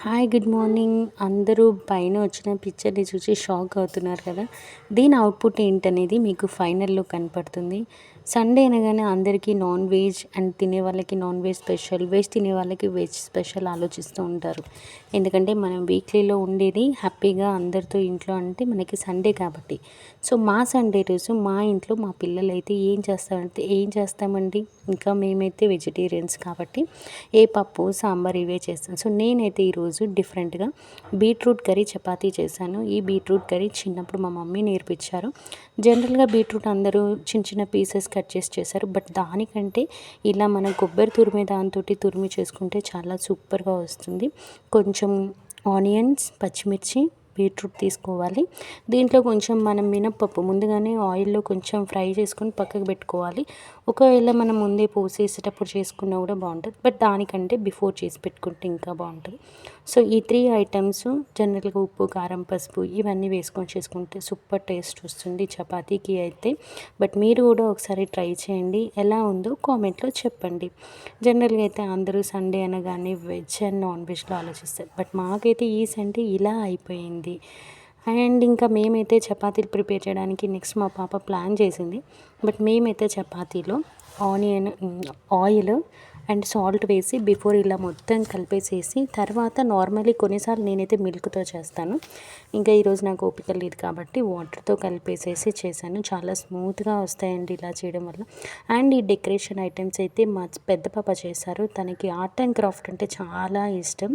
Hi good morning. అందరూ పైన వచ్చిన పిక్చర్ని చూసి షాక్ అవుతున్నారు కదా. దీని అవుట్పుట్ ఏంటనేది మీకు ఫైనల్లో కనపడుతుంది. సండే అనగానే అందరికీ నాన్ వెజ్ అండ్ తినే వాళ్ళకి నాన్ వెజ్ స్పెషల్, వెజ్ తినే వాళ్ళకి వెజ్ స్పెషల్ ఆలోచిస్తూ ఉంటారు. ఎందుకంటే మనం వీక్లీలో ఉండేది హ్యాపీగా అందరితో ఇంట్లో అంటే మనకి సండే కాబట్టి. సో మా సండే రోజు మా ఇంట్లో మా పిల్లలు అయితే ఏం చేస్తామండి, ఇంకా మేమైతే వెజిటేరియన్స్ కాబట్టి ఏ పప్పు సాంబార్ ఇవే చేస్తాం. సో నేనైతే ఈరోజు డిఫరెంట్గా బీట్రూట్ కర్రీ చపాతీ చేశాను. ఈ బీట్రూట్ కర్రీ చిన్నప్పుడు మా మమ్మీ నేర్పించారు. జనరల్గా బీట్రూట్ అందరూ చిన్న చిన్న పీసెస్ కట్ చేశారు. బట్ దానికంటే ఇలా మనం కొబ్బరి తురిమే దాంతో తురిమి చేసుకుంటే చాలా సూపర్గా వస్తుంది. కొంచెం ఆనియన్స్, పచ్చిమిర్చి, బీట్రూట్ తీసుకోవాలి. దీంట్లో కొంచెం మనం మినప్పప్పు ముందుగానే ఆయిల్లో కొంచెం ఫ్రై చేసుకొని పక్కకు పెట్టుకోవాలి. ఒకవేళ మనం ముందే పోసేసేటప్పుడు చేసుకున్నా కూడా బాగుంటుంది. బట్ దానికంటే బిఫోర్ చేసి పెట్టుకుంటే ఇంకా బాగుంటుంది. సో ఈ 3 ఐటమ్స్ జనరల్గా ఉప్పు, కారం, పసుపు ఇవన్నీ వేసుకొని చేసుకుంటే సూపర్ టేస్ట్ వస్తుంది చపాతీకి అయితే. బట్ మీరు కూడా ఒకసారి ట్రై చేయండి, ఎలా ఉందో కామెంట్లో చెప్పండి. జనరల్గా అయితే అందరూ సండే అనగానే వెజ్ అండ్ నాన్ వెజ్లో ఆలోచిస్తారు. బట్ మాకైతే ఈ సండే ఇలా అయిపోయింది. అండ్ ఇంకా మేమైతే చపాతీలు ప్రిపేర్ చేయడానికి నెక్స్ట్ మా పాప ప్లాన్ చేసింది. బట్ మేమైతే చపాతీలో ఆయిల్ అండ్ సాల్ట్ వేసి బిఫోర్ ఇలా మొత్తం కలిపేసేసి తర్వాత నార్మల్లీ కొన్నిసార్లు నేనైతే మిల్క్తో చేస్తాను. ఇంకా ఈరోజు నాకు ఓపిక లేదు కాబట్టి వాటర్తో కలిపేసేసి చేశాను. చాలా స్మూత్గా వస్తాయండి ఇలా చేయడం వల్ల. అండ్ ఈ డెకరేషన్ ఐటమ్స్ అయితే మా పెద్ద పాప చేశారు. తనకి ఆర్ట్ అండ్ క్రాఫ్ట్ అంటే చాలా ఇష్టం.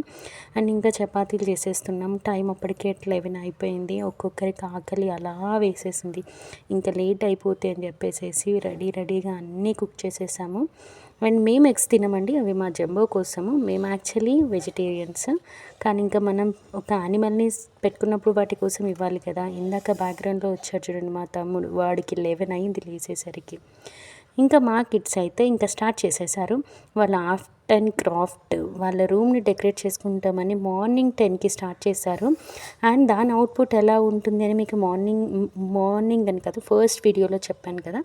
అండ్ ఇంకా చపాతీలు చేసేస్తున్నాం. టైం అప్పటికే 11 అయిపోయింది. ఒక్కొక్కరికి ఆకలి అలా వేసేసింది. ఇంకా లేట్ అయిపోతే అని చెప్పేసేసి రెడీగా అన్నీ కుక్ చేసేసాము. అండ్ మేము ఎగ్స్ తినమండి, అవి మా జంబో కోసము. మేము యాక్చువల్లీ వెజిటేరియన్స్. కానీ ఇంకా మనం ఒక యానిమల్ని పెట్టుకున్నప్పుడు వాటి కోసం ఇవ్వాలి కదా. ఇందాక బ్యాక్గ్రౌండ్లో వచ్చాడు చూడండి మా తమ్ముడు, వాడికి 11 అయింది లేచేసరికి. ఇంకా మా కిడ్స్ అయితే ఇంకా స్టార్ట్ చేసేసారు వాళ్ళ ఆర్ట్ అండ్ క్రాఫ్ట్. వాళ్ళ రూమ్ని డెకరేట్ చేసుకుంటామని మార్నింగ్ 10కి స్టార్ట్ చేశారు. అండ్ దాని అవుట్పుట్ ఎలా ఉంటుంది అని మీకు మార్నింగ్ అని కాదు, ఫస్ట్ వీడియోలో చెప్పాను కదా.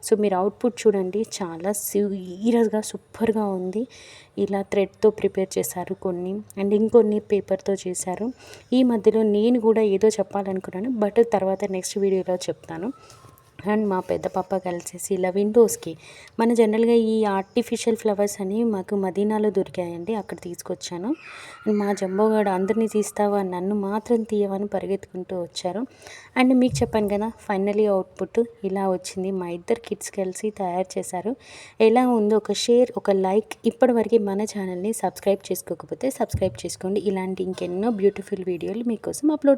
సో మీరు అవుట్పుట్ చూడండి, చాలా సీరియస్గా సూపర్గా ఉంది. ఇలా థ్రెడ్తో ప్రిపేర్ చేశారు కొన్ని, అండ్ ఇంకొన్ని పేపర్తో చేశారు. ఈ మధ్యలో నేను కూడా ఏదో చెప్పాలనుకున్నాను, బట్ తర్వాత నెక్స్ట్ వీడియోలో చెప్తాను. అండ్ మా పెద్ద పాప కలిసేసి ఇలా విండోస్కి మన జనరల్గా ఈ ఆర్టిఫిషియల్ ఫ్లవర్స్ అని మాకు మదీనాలో దొరికాయండి, అక్కడ తీసుకొచ్చాను. అండ్ మా జంబోగాడు అందరినీ తీస్తావా, నన్ను మాత్రం తీయవని పరిగెత్తుకుంటూ వచ్చారు. అండ్ మీకు చెప్పాను కదా ఫైనలీ అవుట్పుట్ ఇలా వచ్చింది. మా ఇద్దరు కిడ్స్ కలిసి తయారు చేశారు. ఎలా ఉందో ఒక షేర్, ఒక లైక్. ఇప్పటివరకు మన ఛానల్ని సబ్స్క్రైబ్ చేసుకోకపోతే సబ్స్క్రైబ్ చేసుకోండి. ఇలాంటి ఇంకెన్నో బ్యూటిఫుల్ వీడియోలు మీకోసం అప్లోడ్